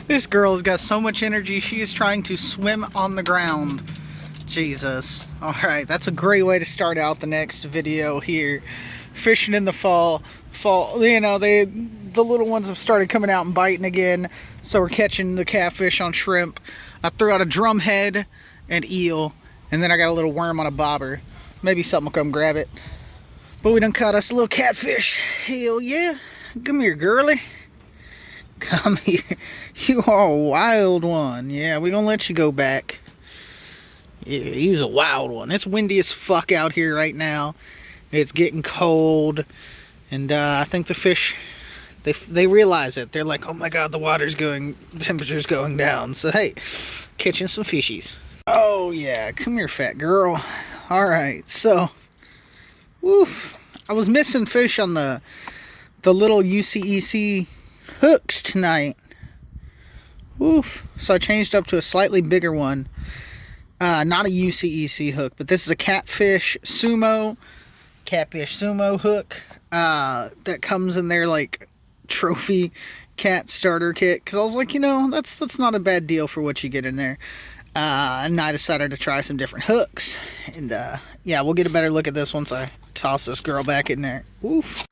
This girl has got so much energy, she is trying to swim on the ground. Jesus. Alright, that's a great way to start out the next video here. Fishing in the fall. You know, the little ones have started coming out and biting again, so we're catching the catfish on shrimp. I threw out a drumhead and eel, and then I got a little worm on a bobber. Maybe something will come grab it. But we done caught us a little catfish. Hell yeah. Come here, girly. Come here. You are a wild one. Yeah, we're gonna let you go back. Yeah, he's a wild one. It's windy as fuck out here right now. It's getting cold. And I think the fish, they realize it. They're like, oh my god, the temperature's going down. So hey, catching some fishies. Oh yeah, come here, fat girl. Alright, so, woof. I was missing fish on the little UCEC hooks tonight. Woof. So I changed up to a slightly bigger one. Not a UCEC hook, but this is a catfish sumo hook that comes in their like trophy cat starter kit, because I was like, you know, that's not a bad deal for what you get in there. And I decided to try some different hooks, and yeah, we'll get a better look at this once I toss this girl back in there. Oof.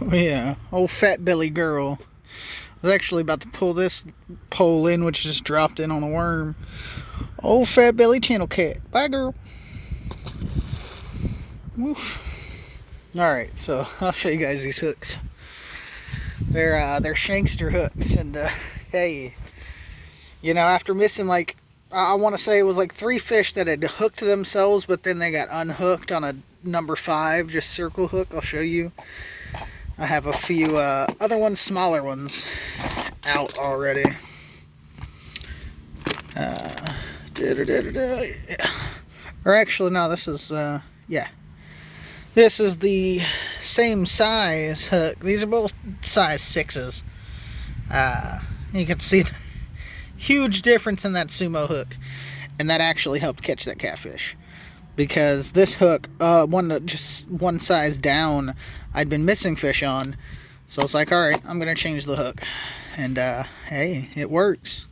Oh yeah, old fat belly girl. I was actually about to pull this pole in, which just dropped in on a worm. Old fat belly channel cat. Bye, girl. Oof. Alright, so I'll show you guys these hooks. They're Shankster hooks, and hey, you know, after missing like, I want to say it was like 3 fish that had hooked themselves, but then they got unhooked on a number 5, just circle hook. I'll show you. I have a few other ones, smaller ones, out already. Or actually, no, this is, yeah. This is the same size hook. These are both size 6s. You can see the huge difference in that sumo hook. And that actually helped catch that catfish. Because this hook, just one size down, I'd been missing fish on. So it's like, alright, I'm going to change the hook. And, hey, it works.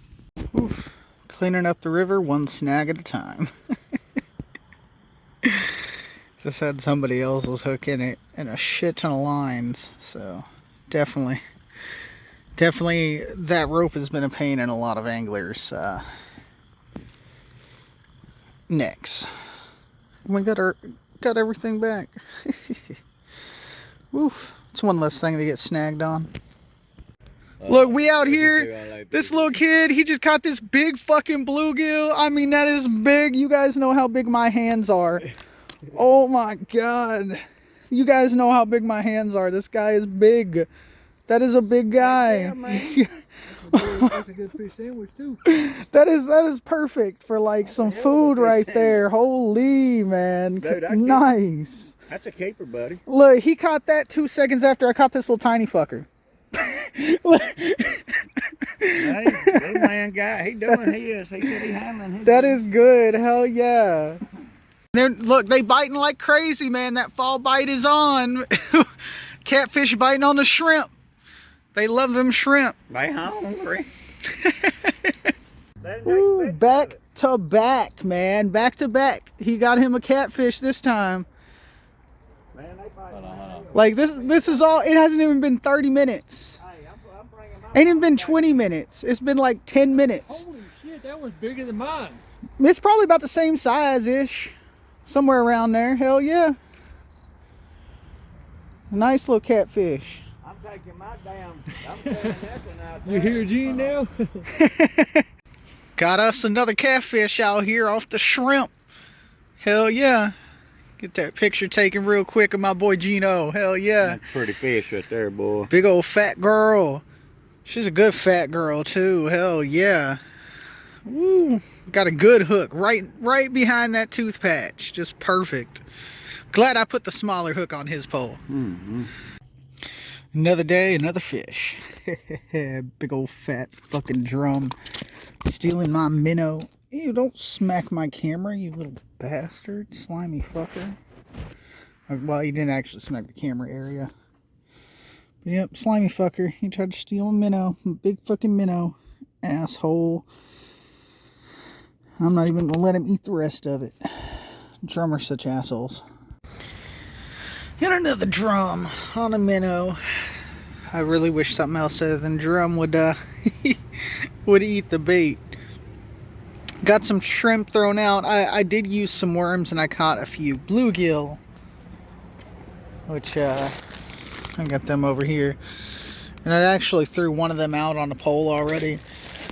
Oof. Cleaning up the river one snag at a time. Just had somebody else's hook in it and a shit ton of lines. So, definitely that rope has been a pain in a lot of anglers' necks. We got everything back. Woof. It's one less thing to get snagged on. Look, we out here. This little kid, he just caught this big fucking bluegill. I mean, that is big. You guys know how big my hands are. Oh my god. You guys know how big my hands are. This guy is big. That is a big guy. Yeah, man. That's a good fish sandwich too. That is perfect for like some food right there. Holy man. Dude, nice. That's a caper, buddy. Look, he caught that 2 seconds after I caught this little tiny fucker. Hey, good man guy. He doing his. He said he handling his. That is good. Hell yeah. Look, they biting like crazy, man. That fall bite is on. Catfish biting on the shrimp. They love them shrimp. They hungry. Ooh, back to back, man. Back to back. He got him a catfish this time. Man, like this is all. It hasn't even been 30 minutes. Ain't even been 20 minutes. It's been like 10 minutes. Holy shit, that was bigger than mine. It's probably about the same size-ish. Somewhere around there. Hell yeah. Nice little catfish. I'm taking my damn. I'm taking this one out there. You hear Gene now? Got us another catfish out here off the shrimp. Hell yeah. Get that picture taken real quick of my boy Gino. Hell yeah. That's a pretty fish right there, boy. Big old fat girl. She's a good fat girl too. Hell yeah. Woo. Got a good hook right behind that tooth patch. Just perfect. Glad I put the smaller hook on his pole. Mm-hmm. Another day, another fish. Big old fat fucking drum. Stealing my minnow. Ew, don't smack my camera, you little bastard. Slimy fucker. Well, he didn't actually smack the camera area. But yep, slimy fucker. He tried to steal a minnow. A big fucking minnow. Asshole. I'm not even gonna let him eat the rest of it. Drum are such assholes. And another drum on a minnow. I really wish something else other than drum would would eat the bait. Got some shrimp thrown out. I did use some worms and I caught a few bluegill, which I got them over here. And I actually threw one of them out on the pole already.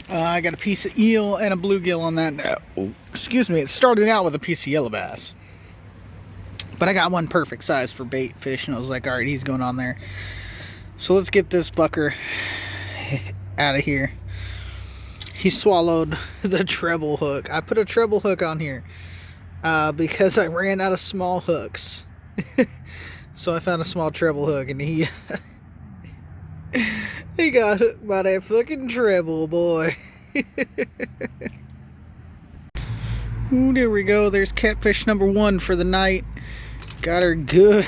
I got a piece of eel and a bluegill on that. Oh, excuse me, it started out with a piece of yellow bass. But I got one perfect size for bait fish, and I was like, alright, he's going on there. So let's get this bucker out of here. He swallowed the treble hook. I put a treble hook on here because I ran out of small hooks. So I found a small treble hook, and he he got hooked by that fucking treble, boy. Ooh, there we go. There's catfish number 1 for the night. Got her good.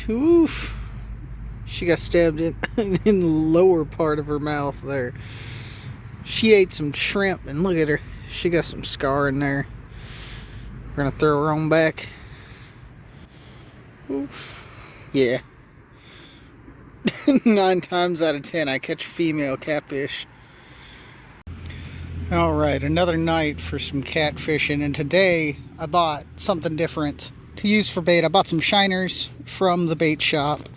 Oof. She got stabbed in the lower part of her mouth there. She ate some shrimp, and look at her. She got some scar in there. We're gonna throw her on back. Oof. Yeah. 9 times out of 10 I catch female catfish. Alright, another night for some catfishing, and today I bought something different to use for bait. I bought some shiners from the bait shop.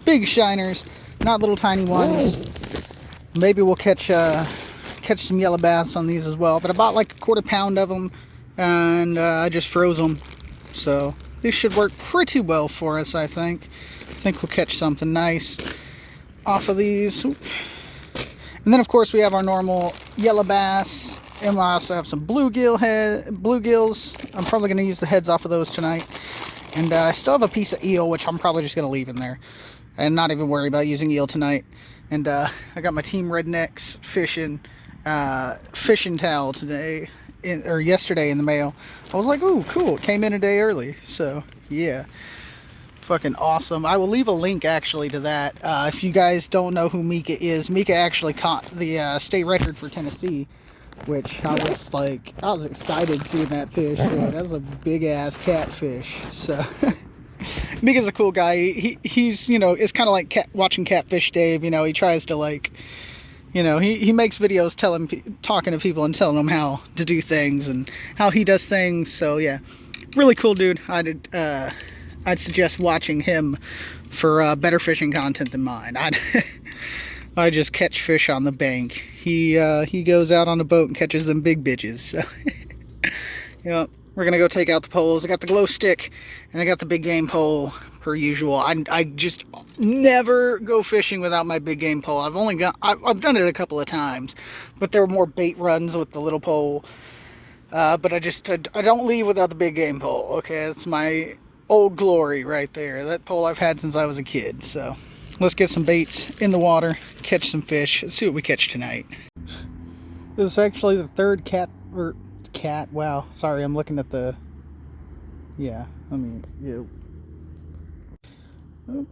Big shiners, not little tiny ones. Maybe we'll catch some yellow bass on these as well, but I bought like a 1/4 pound of them, and I just froze them. So these should work pretty well for us, I think. I think we'll catch something nice off of these. And then of course we have our normal yellow bass, and we also have some bluegills. I'm probably going to use the heads off of those tonight. And I still have a piece of eel, which I'm probably just going to leave in there and not even worry about using eel tonight. And I got my Team Rednecks fishing towel today, or yesterday in the mail. I was like, ooh, cool, it came in a day early. So yeah, fucking awesome. I will leave a link actually to that. If you guys don't know who Mika is, Mika actually caught the state record for Tennessee, which I was excited seeing that fish. Man, that was a big ass catfish. So Mika's a cool guy. He's, you know, it's kind of like watching Catfish Dave. You know, he tries to, like, you know, he makes videos talking to people and telling them how to do things and how he does things. So yeah, really cool dude. I'd suggest watching him for better fishing content than mine. I just catch fish on the bank. He goes out on the boat and catches them big bitches. So yeah, we're gonna go take out the poles. I got the glow stick and I got the big game pole per usual. I just never go fishing without my big game pole. I've done it a couple of times, but there were more bait runs with the little pole. But I don't leave without the big game pole. Okay, that's my old glory right there. That pole I've had since I was a kid. So let's get some baits in the water, catch some fish. Let's see what we catch tonight. This is actually the third wow, sorry, I'm looking at the, yeah, oh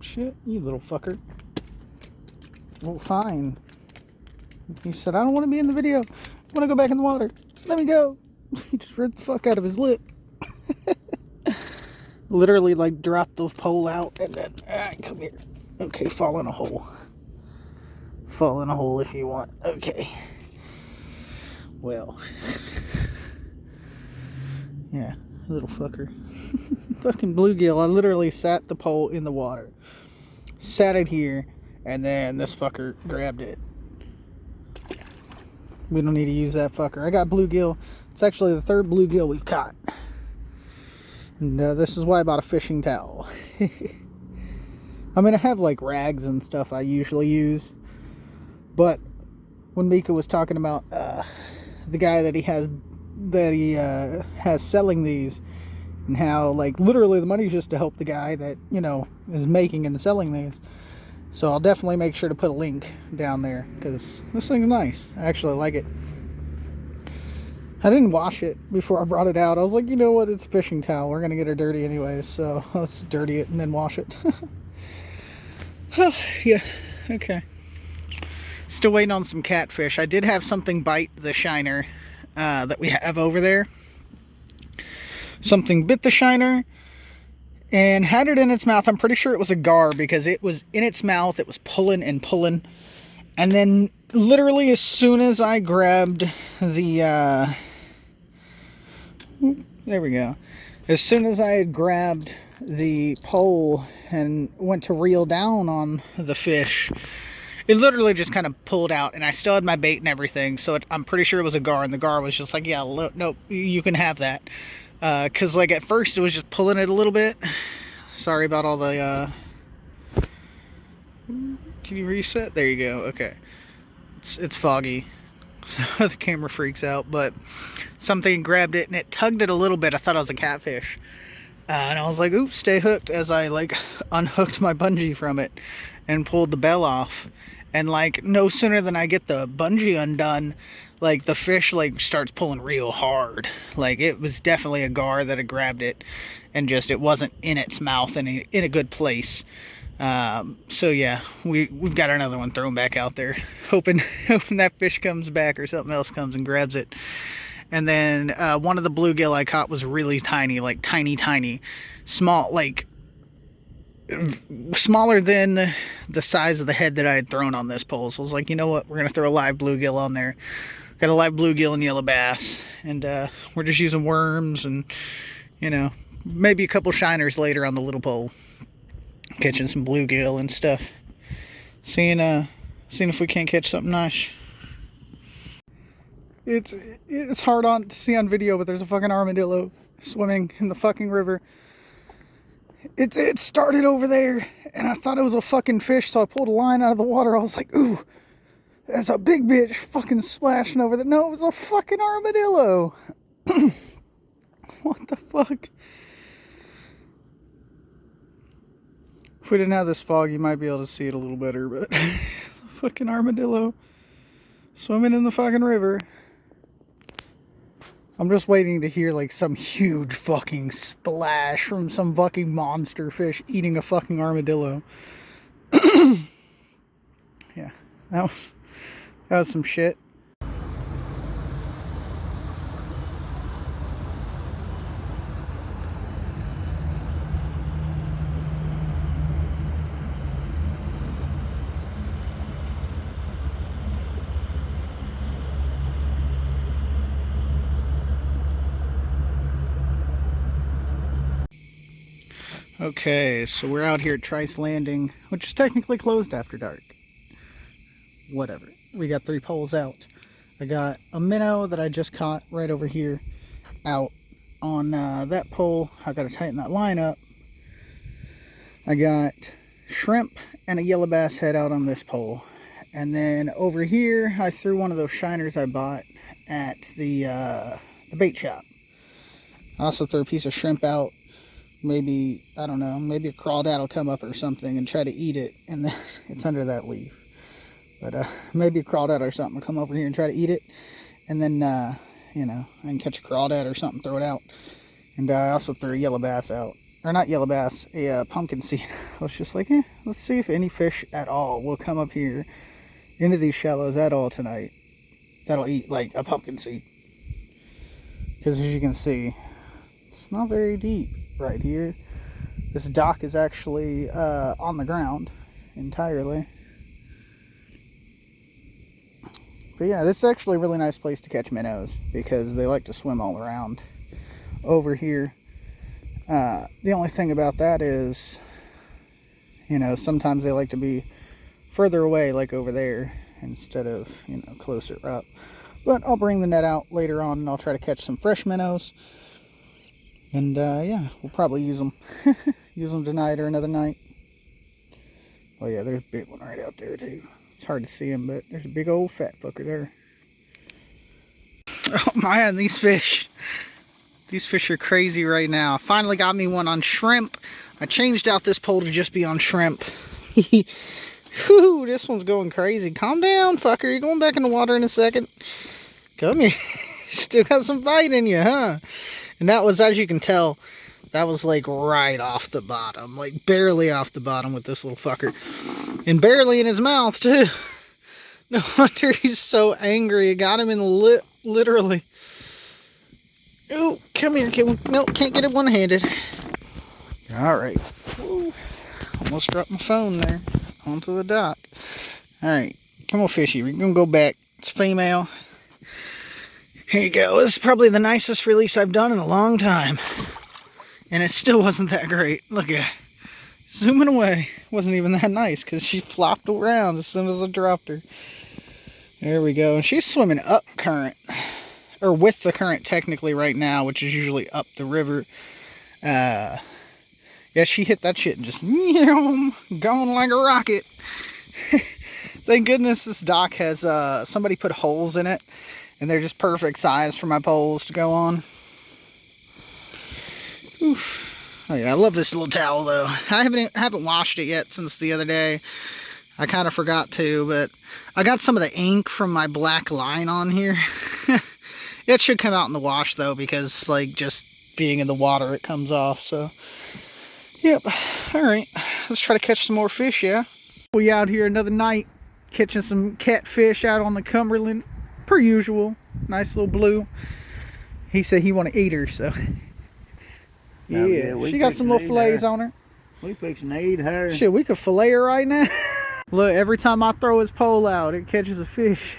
shit, you little fucker. Well, fine. He said, I don't want to be in the video. I want to go back in the water. Let me go. He just ripped the fuck out of his lip. Literally, like, dropped the pole out and then, come here. Okay, fall in a hole. Fall in a hole if you want. Okay. Well. Yeah, little fucker. Fucking bluegill. I literally sat the pole in the water. Sat it here, and then this fucker grabbed it. We don't need to use that fucker. I got bluegill. It's actually the 3rd bluegill we've caught. And this is why I bought a fishing towel. I mean, I have like rags and stuff I usually use, but when Mika was talking about the guy that he has selling these, and how like literally the money's just to help the guy that, you know, is making and selling these. So I'll definitely make sure to put a link down there, because this thing's nice. I actually like it. I didn't wash it before I brought it out. I was like, you know what, it's a fishing towel. We're gonna get her dirty anyways, so let's dirty it and then wash it. Oh, yeah, okay. Still waiting on some catfish. I did have something bite the shiner that we have over there. Something bit the shiner and had it in its mouth. I'm pretty sure it was a gar because it was in its mouth. It was pulling and pulling. And then literally as soon as I grabbed the... there we go. As soon as I had grabbed the pole and went to reel down on the fish, it literally just kind of pulled out, and I still had my bait and everything, so I'm pretty sure it was a gar, and the gar was just like, yeah, nope, you can have that. Because, like, at first it was just pulling it a little bit. Sorry about all the, Can you reset? There you go, okay. It's foggy, so the camera freaks out, but something grabbed it, and it tugged it a little bit. I thought it was a catfish. And I was like, oops, stay hooked, as I, like, unhooked my bungee from it and pulled the bell off. And, like, no sooner than I get the bungee undone, like, the fish, like, starts pulling real hard. Like, it was definitely a gar that had grabbed it, and just, it wasn't in its mouth in a good place. So, yeah, we've got another one thrown back out there, hoping that fish comes back or something else comes and grabs it. And then one of the bluegill I caught was really tiny, like tiny, small, like smaller than the size of the head that I had thrown on this pole. So I was like, you know what, we're gonna throw a live bluegill on there. Got a live bluegill and yellow bass, and we're just using worms and, you know, maybe a couple shiners later on the little pole, catching some bluegill and stuff. Seeing if we can't catch something nice. It's hard to see on video, but there's a fucking armadillo swimming in the fucking river. It started over there, and I thought it was a fucking fish, so I pulled a line out of the water. I was like, ooh, that's a big bitch fucking splashing over there. No, it was a fucking armadillo. What the fuck? If we didn't have this fog, you might be able to see it a little better, but it's a fucking armadillo swimming in the fucking river. I'm just waiting to hear, like, some huge fucking splash from some fucking monster fish eating a fucking armadillo. Yeah, that was some shit. Okay, so we're out here at Trice Landing, which is technically closed after dark. Whatever. We got 3 poles out. I got a minnow that I just caught right over here out on that pole. I got to tighten that line up. I got shrimp and a yellow bass head out on this pole. And then over here, I threw one of those shiners I bought at the bait shop. I also threw a piece of shrimp out. Maybe, I don't know, maybe a crawdad will come up or something and try to eat it, and then it's under that leaf. But maybe a crawdad or something will come over here and try to eat it, and then, you know, I can catch a crawdad or something, throw it out. And I also threw a yellow bass out, or not yellow bass, a pumpkin seed. I was just like, let's see if any fish at all will come up here into these shallows at all tonight that'll eat, like, a pumpkin seed. Because as you can see, it's not very deep right here. This dock is actually on the ground entirely. But yeah, this is actually a really nice place to catch minnows because they like to swim all around over here. The only thing about that is, you know, sometimes they like to be further away, like over there, instead of, you know, closer up. But I'll bring the net out later on and I'll try to catch some fresh minnows. And yeah, we'll probably use them. Use them tonight or another night. Oh yeah, there's a big one right out there too. It's hard to see him, but there's a big old fat fucker there. Oh man, these fish are crazy right now. I finally got me one on shrimp. I changed out this pole to just be on shrimp. Whew, this one's going crazy. Calm down, fucker. You're going back in the water in a second. Come here. Still got some bite in you, huh? And that was, as you can tell, that was like right off the bottom. Like barely off the bottom with this little fucker. And barely in his mouth, too. No wonder he's so angry. It got him in literally. Oh, come here. Nope, can't get it one-handed. All right. Woo. Almost dropped my phone there onto the dock. All right, come on, fishy. We're gonna go back. It's female. Here you go. This is probably the nicest release I've done in a long time. And it still wasn't that great. Look at it. Zooming away. Wasn't even that nice because she flopped around as soon as I dropped her. There we go. And she's swimming up current. Or with the current technically right now, which is usually up the river. Yeah, she hit that shit and just going like a rocket. Thank goodness this dock has somebody put holes in it. And they're just perfect size for my poles to go on. Oof. Oh yeah, I love this little towel though. I haven't washed it yet since the other day. I kind of forgot to, but I got some of the ink from my black line on here. It should come out in the wash though, because like just being in the water it comes off. So yep. All right, let's try to catch some more fish. Yeah, we out here another night catching some catfish out on the Cumberland. Per usual. Nice little blue. He said he want to eat her, so yeah, she got some little fillets on her. We fixing to eat her. Shit, we could fillet her right now. Look, every time I throw his pole out, it catches a fish.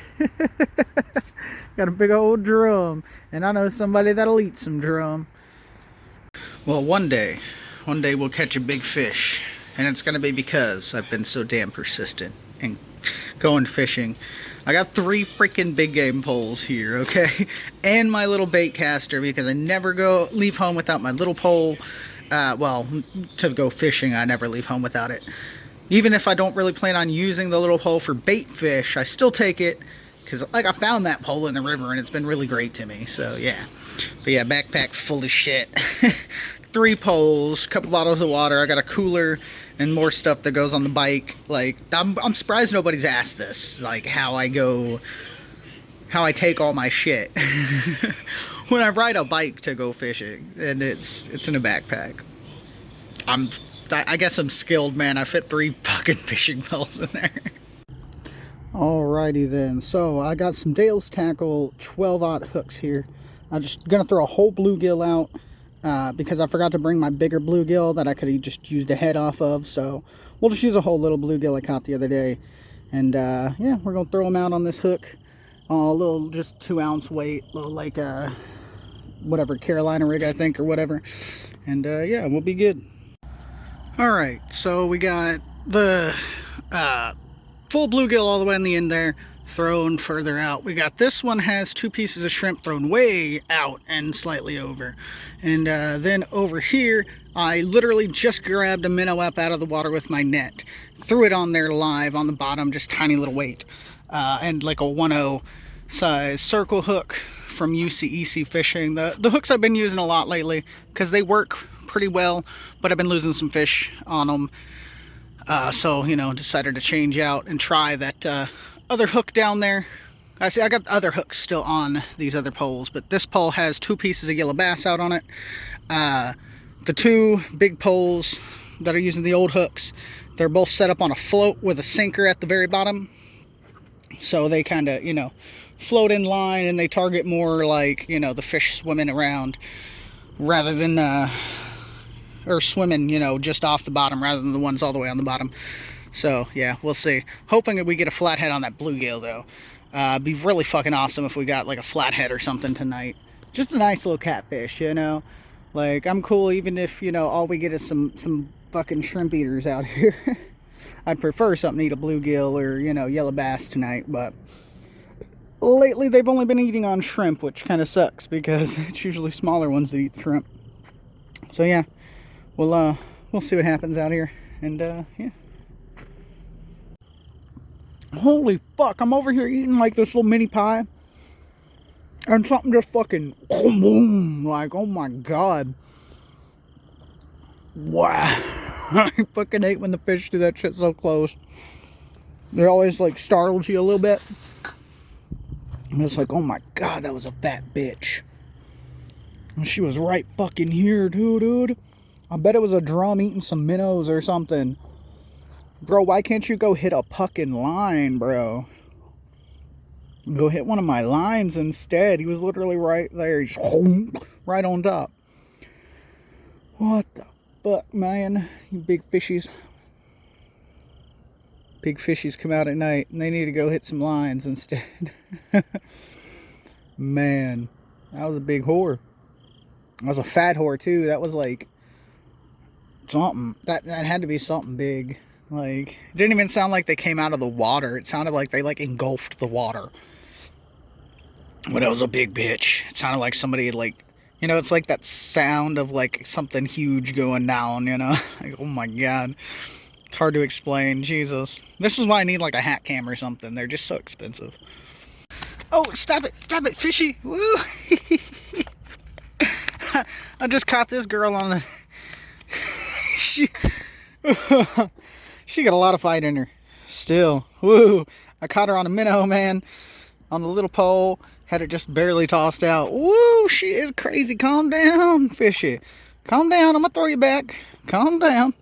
Got a big old drum, and I know somebody that'll eat some drum. Well, one day we'll catch a big fish, and it's gonna be because I've been so damn persistent and going fishing. I got 3 freaking big game poles here, okay? And my little bait caster, because I never leave home without my little pole. Well, to go fishing, I never leave home without it. Even if I don't really plan on using the little pole for bait fish, I still take it. Because, like, I found that pole in the river, and it's been really great to me. So, yeah. But, yeah, backpack full of shit. 3 poles, a couple bottles of water. I got a cooler and more stuff that goes on the bike. Like, I'm surprised nobody's asked this. Like, how I take all my shit when I ride a bike to go fishing, and it's in a backpack. I guess I'm skilled, man. I fit 3 fucking fishing poles in there. Alrighty then. So I got some Dale's Tackle 12-aught hooks here. I'm just gonna throw a whole bluegill out. Because I forgot to bring my bigger bluegill that I could have just used a head off of. So we'll just use a whole little bluegill I caught the other day. And yeah, we're going to throw them out on this hook. A little just 2-ounce weight. Little like whatever, Carolina rig I think or whatever. And yeah, we'll be good. Alright, so we got the full bluegill all the way in the end there. Thrown further out. We got this one has 2 pieces of shrimp thrown way out and slightly over. And then over here I literally just grabbed a minnow up out of the water with my net, threw it on there live on the bottom, just tiny little weight, and like a 1/0 size circle hook from UCEC Fishing. The hooks I've been using a lot lately because they work pretty well, but I've been losing some fish on them, so you know, decided to change out and try that other hook down there. I got other hooks still on these other poles, but this pole has 2 pieces of yellow bass out on it. The 2 big poles that are using the old hooks, they're both set up on a float with a sinker at the very bottom, so they kind of, you know, float in line, and they target more like, you know, the fish swimming around rather than or swimming, you know, just off the bottom rather than the ones all the way on the bottom. So yeah, we'll see. Hoping that we get a flathead on that bluegill though. Be really fucking awesome if we got like a flathead or something tonight. Just a nice little catfish, you know. Like, I'm cool even if, you know, all we get is some fucking shrimp eaters out here. I'd prefer something to eat a bluegill or, you know, yellow bass tonight, but lately they've only been eating on shrimp, which kind of sucks because it's usually smaller ones that eat shrimp. So yeah, we'll see what happens out here, and yeah. Holy fuck, I'm over here eating like this little mini pie, and something just fucking boom, boom, like, oh my god. Wow. I fucking hate when the fish do that shit so close. It always like startles you a little bit. And it's like, oh my god, that was a fat bitch. And she was right fucking here too, dude. I bet it was a drum eating some minnows or something. Bro, why can't you go hit a fucking line, bro? Go hit one of my lines instead. He was literally right there. He's right on top. What the fuck, man? You big fishies. Big fishies come out at night and they need to go hit some lines instead. Man, that was a big whore. That was a fat whore too. That was like something. That had to be something big. Like, it didn't even sound like they came out of the water. It sounded like they like engulfed the water. But it was a big bitch. It sounded like somebody had like, you know, it's like that sound of like something huge going down, you know? Like, oh my God. It's hard to explain. Jesus. This is why I need like a hat cam or something. They're just so expensive. Oh, stop it. Stop it, fishy. Woo. I just caught this girl on the... she got a lot of fight in her. Still. Woo. I caught her on a minnow, man. On the little pole. Had it just barely tossed out. Woo, she is crazy. Calm down, fishy. Calm down. I'm going to throw you back. Calm down.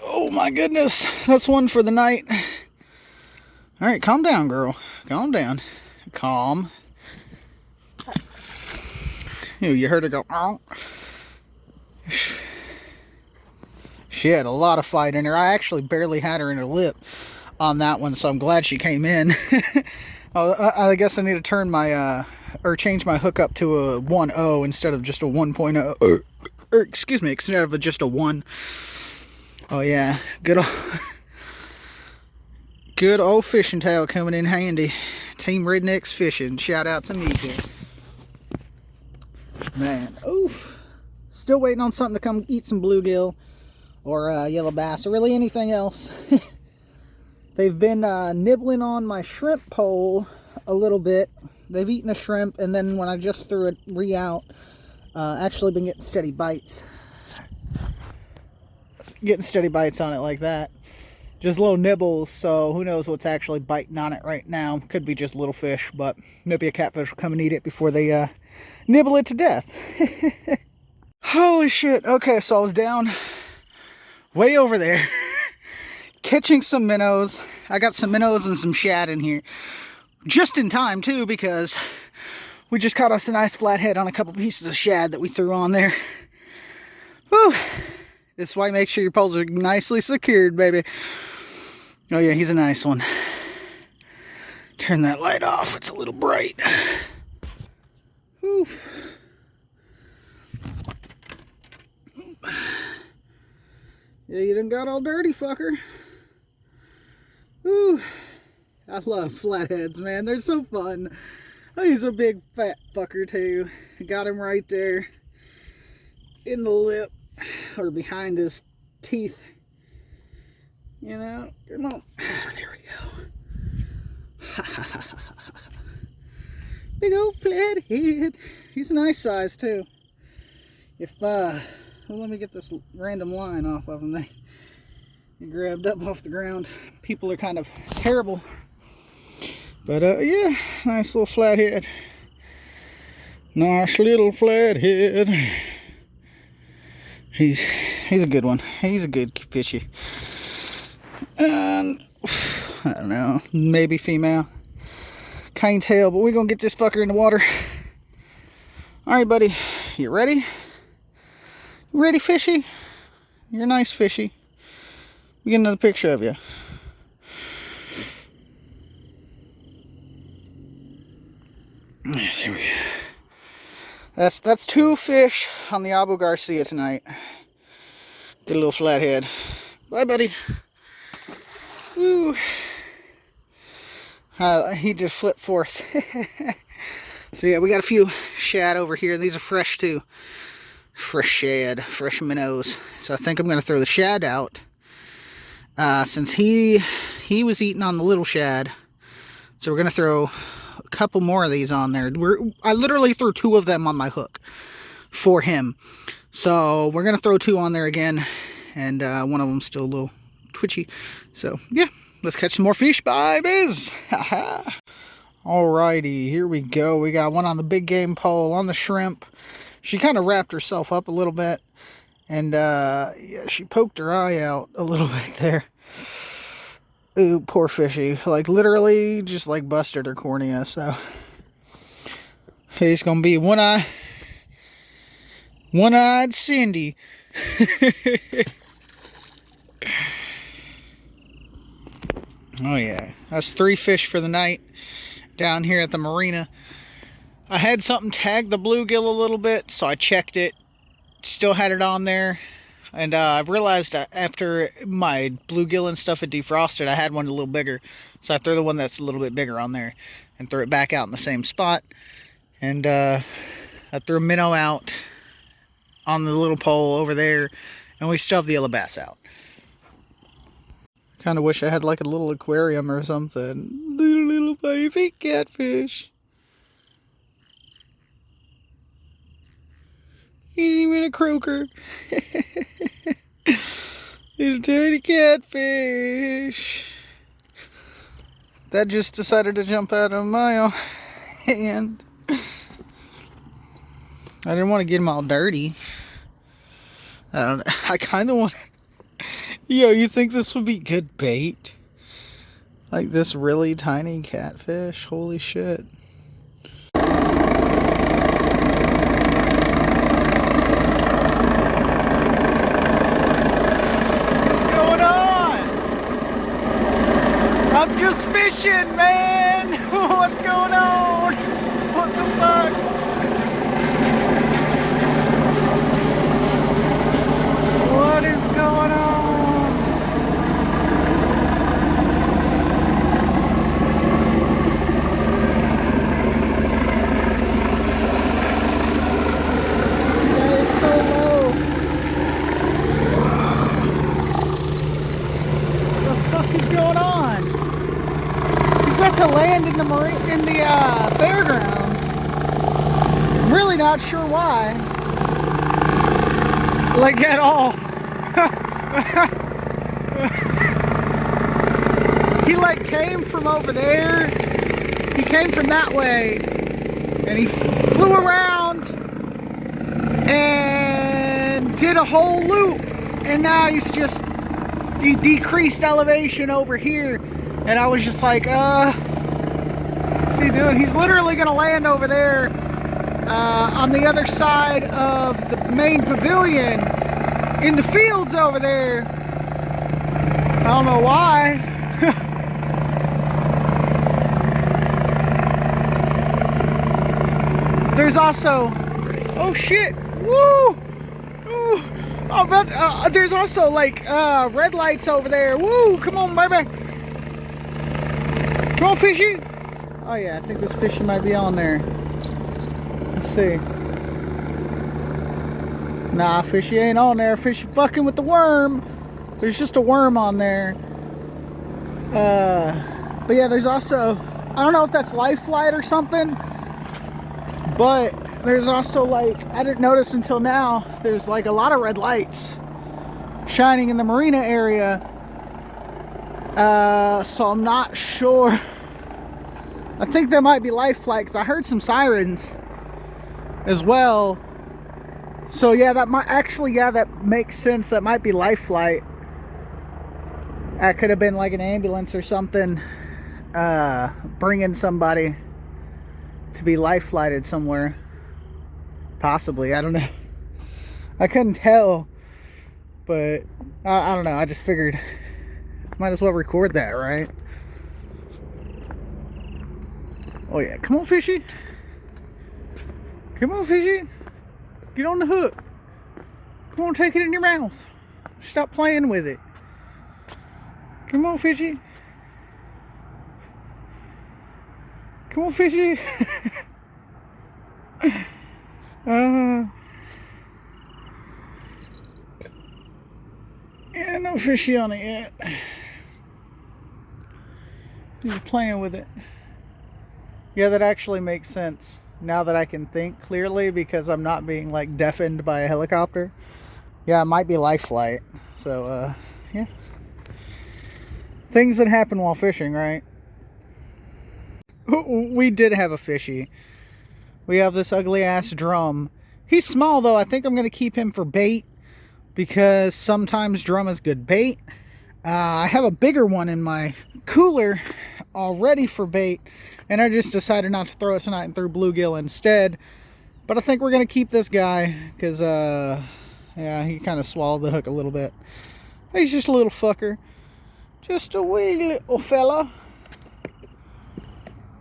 Oh, my goodness. That's one for the night. All right, calm down, girl. Calm down. Calm. You heard her go, oh. She had a lot of fight in her. I actually barely had her in her lip on that one, so I'm glad she came in. I guess I need to turn my, or change my hookup to a 1.0 instead of just a 1.0. Or, excuse me, instead of just a 1. Oh, yeah. Good old fishing tail coming in handy. Team Rednecks Fishing. Shout out to me too. Man, oof. Still waiting on something to come eat some bluegill or yellow bass or really anything else. They've been nibbling on my shrimp pole a little bit. They've eaten a shrimp, and then when I just threw it out, actually been getting steady bites. Getting steady bites on it like that. Just little nibbles, so who knows what's actually biting on it right now. Could be just little fish, but maybe a catfish will come and eat it before they nibble it to death. Holy shit. Okay, so I was down way over there catching some minnows. I got some minnows and some shad in here. Just in time, too, because we just caught us a nice flathead on a couple pieces of shad that we threw on there. Whew. This is why make sure your poles are nicely secured, baby. Oh, yeah, he's a nice one. Turn that light off. It's a little bright. Whew. Yeah, you done got all dirty, fucker. Ooh, I love flatheads, man. They're so fun. Oh, he's a big fat fucker, too. Got him right there in the lip or behind his teeth. You know, come on. There we go. Big old flathead. He's a nice size, too. If, well, let me get this random line off of him. They grabbed up off the ground. People are kind of terrible. But, yeah, nice little flathead. Nice little flathead. He's a good one. He's a good fishy. I don't know. Maybe female. Can't tell, but we're going to get this fucker in the water. Alright, buddy. You ready? Ready, fishy? You're a nice fishy. We get another picture of you. There we go. That's 2 fish on the Abu Garcia tonight. Get a little flathead. Bye, buddy. Woo. He just flipped for us. So yeah, we got a few shad over here. These are fresh too. Fresh shad, fresh minnows. So I think I'm going to throw the shad out. Since he was eating on the little shad. So we're going to throw a couple more of these on there. I literally threw 2 of them on my hook for him. So we're going to throw 2 on there again. And one of them's still a little twitchy. So yeah, let's catch some more fish, babies. Alrighty, here we go. We got one on the big game pole on the shrimp. She kind of wrapped herself up a little bit. And yeah, she poked her eye out a little bit there. Ooh, poor fishy. Like, literally just, like, busted her cornea, so. He's gonna be one-eyed Cindy. Oh, yeah. That's 3 fish for the night down here at the marina. I had something tag the bluegill a little bit, so I checked it. Still had it on there. And I realized that after my bluegill and stuff had defrosted, I had one a little bigger. So I threw the one that's a little bit bigger on there and threw it back out in the same spot. And I threw a minnow out on the little pole over there. And we still have the yellow bass out. Kind of wish I had like a little aquarium or something. Little baby catfish. He's even a croaker. He's a tiny catfish. That just decided to jump out of my hand. I didn't want to get him all dirty. I kind of want... Yo, you think this would be good bait? Like this really tiny catfish? Holy shit. I'm just fishing, man! What's going on? What the fuck? What is going on? That is so low. What the fuck is going on? He's about to land in the fairgrounds. I'm really not sure why. Like at all. He like came from over there. He came from that way. And he flew around and did a whole loop. And now he decreased elevation over here. And I was just like, what's he doing? He's literally going to land over there on the other side of the main pavilion in the fields over there. I don't know why. There's also, oh shit, woo! Ooh. Oh, but there's also like red lights over there. Woo! Come on, baby. Come on, fishy! Oh yeah, I think this fishy might be on there. Let's see. Nah, fishy ain't on there. Fishy fucking with the worm. There's just a worm on there. But yeah, there's also, I don't know if that's life flight or something, but there's also like, I didn't notice until now, there's like a lot of red lights shining in the marina area. So I'm not sure. I think that might be life flight because I heard some sirens as well. So yeah, that might actually, yeah, that makes sense. That might be life flight. That could have been like an ambulance or something, bringing somebody to be life flighted somewhere. Possibly, I don't know. I couldn't tell, but I don't know. I just figured might as well record that, right? Oh yeah, come on, fishy. Come on, fishy. Get on the hook. Come on, take it in your mouth. Stop playing with it. Come on, fishy. Come on, fishy. Yeah, no fishy on it yet. He's playing with it. Yeah, that actually makes sense now that I can think clearly because I'm not being like deafened by a helicopter. Yeah, it might be life flight. So, yeah. Things that happen while fishing, right? We did have a fishy. We have this ugly ass drum. He's small though. I think I'm going to keep him for bait because sometimes drum is good bait. I have a bigger one in my cooler already for bait, and I just decided not to throw it tonight and threw bluegill instead. But I think we're gonna keep this guy because yeah, he kind of swallowed the hook a little bit. He's just a little fucker, just a wee little fella,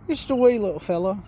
just a wee little fella.